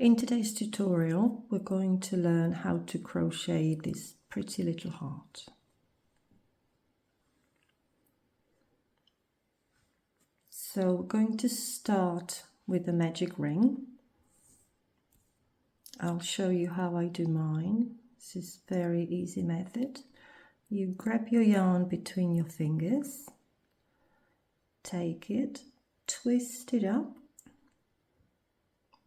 In today's tutorial, we're going to learn how to crochet this pretty little heart. So we're going to start with the magic ring. I'll show you how I do mine. This is a very easy method. You grab your yarn between your fingers, take it, twist it up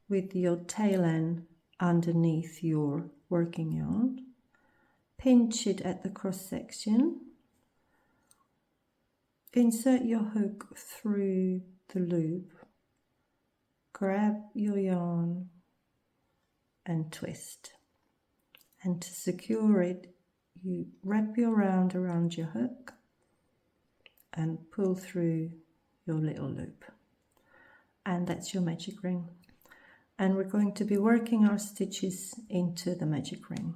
with your tail end underneath your working yarn, pinch it at the cross section, insert your hook through the loop, grab your yarn and twist. And to secure it, you wrap your round around your hook and pull through your little loop. And that's your magic ring. And we're going to be working our stitches into the magic ring.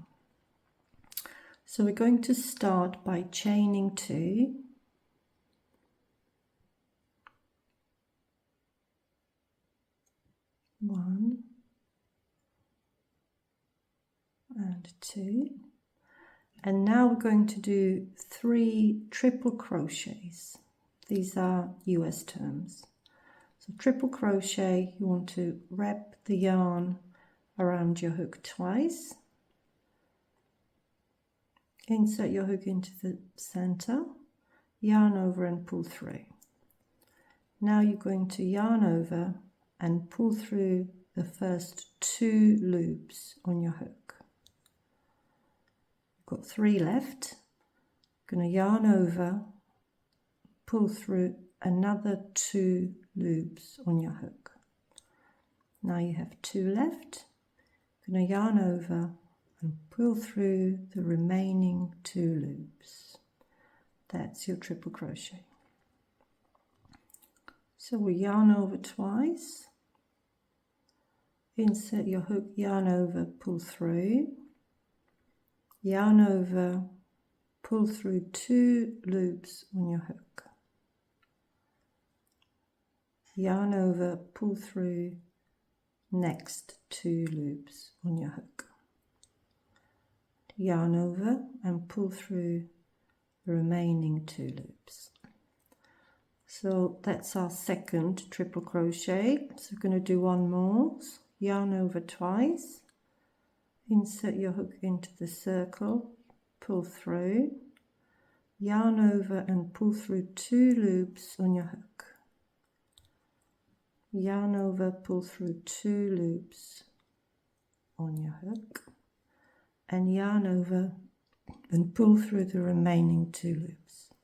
So we're going to start by chaining 2, one and 2, and now we're going to do 3 triple crochets. These are US terms. So triple crochet, you want to wrap the yarn around your hook twice, insert your hook into the center, yarn over and pull through. Now you're going to yarn over and pull through the first 2 loops on your hook. You've got 3 left. You're going to yarn over, pull through another 2 loops on your hook. Now you have 2 left. You're going to yarn over and pull through the remaining 2 loops. That's your triple crochet. So we yarn over twice, insert your hook, yarn over, pull through, yarn over, pull through 2 loops on your hook, yarn over, pull through next 2 loops on your hook, yarn over and pull through the remaining 2 loops. So that's our second triple crochet. So we're going to do one more. So yarn over twice, insert your hook into the circle, pull through, yarn over and pull through 2 loops on your hook, yarn over, pull through 2 loops on your hook, and yarn over and pull through the remaining 2 loops.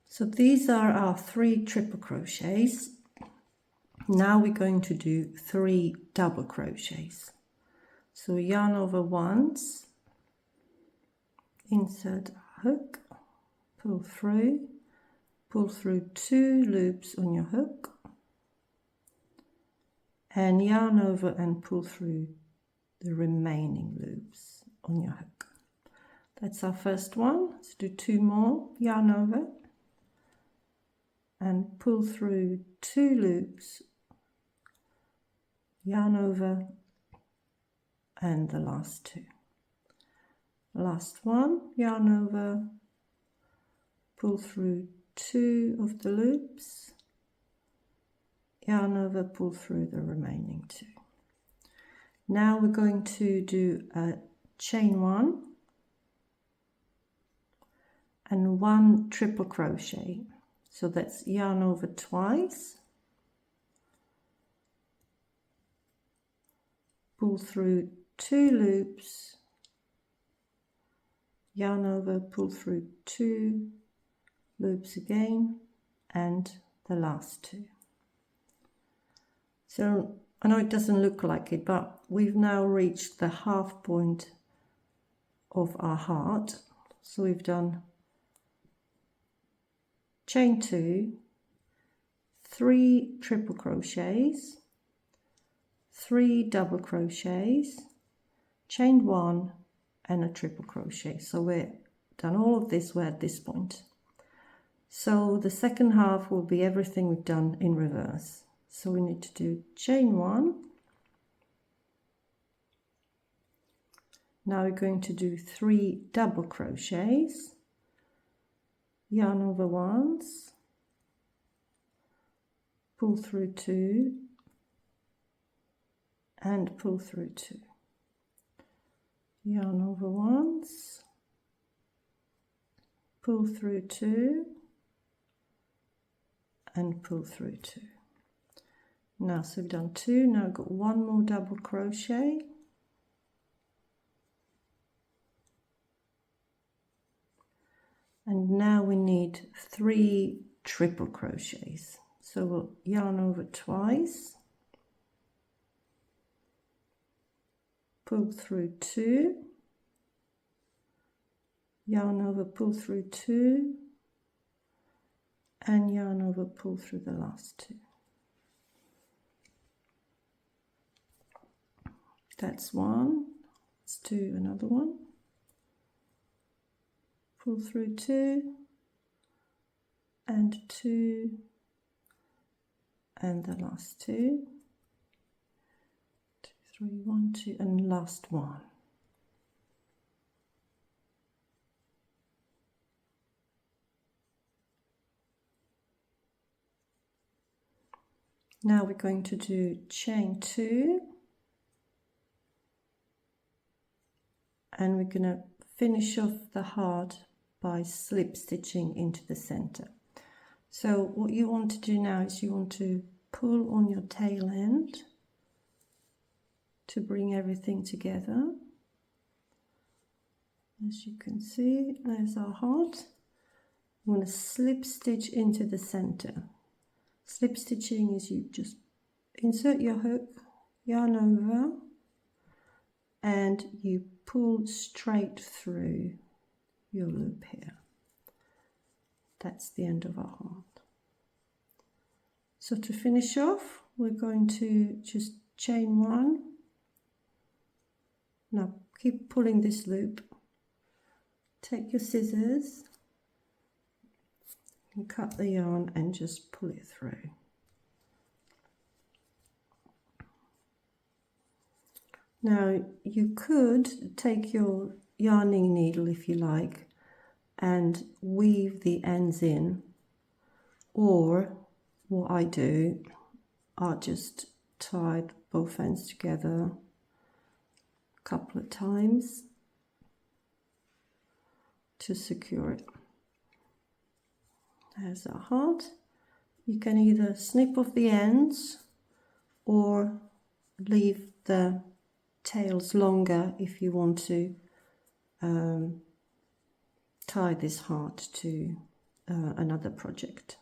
So these are our 3 triple crochets. Now we're going to do 3 double crochets. So yarn over once, insert hook, pull through 2 loops on your hook, and yarn over and pull through the remaining loops on your hook. That's our first one. Let's do 2 more. Yarn over and pull through 2 loops, yarn over, and the last 2. Last one, yarn over, pull through 2 of the loops, yarn over, pull through the remaining 2. Now we're going to do a chain 1 and 1 triple crochet. So that's yarn over twice, pull through 2 loops, yarn over, pull through 2 loops again, and the last 2. So I know it doesn't look like it, but we've now reached the half point of our heart. So we've done chain 2, 3 triple crochets, 3 double crochets, chain 1 and a triple crochet. So we've done all of this, we're at this point. So the second half will be everything we've done in reverse. So we need to do chain 1, Now we're going to do 3 double crochets, yarn over once, pull through 2 and pull through 2, yarn over once, pull through 2 and pull through 2. Now, so we've done 2, now I've got 1 more double crochet, and now we need 3 triple crochets. So we'll yarn over twice, pull through 2, yarn over, pull through 2, and yarn over, pull through the last 2. That's 1, let's do another one, pull through 2 and 2 and the last 2, 2, 3, 1, 2 and last 1. Now we're going to do chain 2 and we're going to finish off the heart by slip stitching into the center. So what you want to do now is you want to pull on your tail end to bring everything together. As you can see, there's our heart. You want to slip stitch into the center. Slip stitching is you just insert your hook, yarn over, and you pull straight through your loop here. That's the end of our heart. So to finish off, we're going to just chain 1. Now keep pulling this loop. Take your scissors and cut the yarn and just pull it through. Now you could take your yarning needle if you like and weave the ends in, or what I do, I just tie both ends together a couple of times to secure it. There's our heart. You can either snip off the ends or leave the tails longer if you want to tie this heart to another project.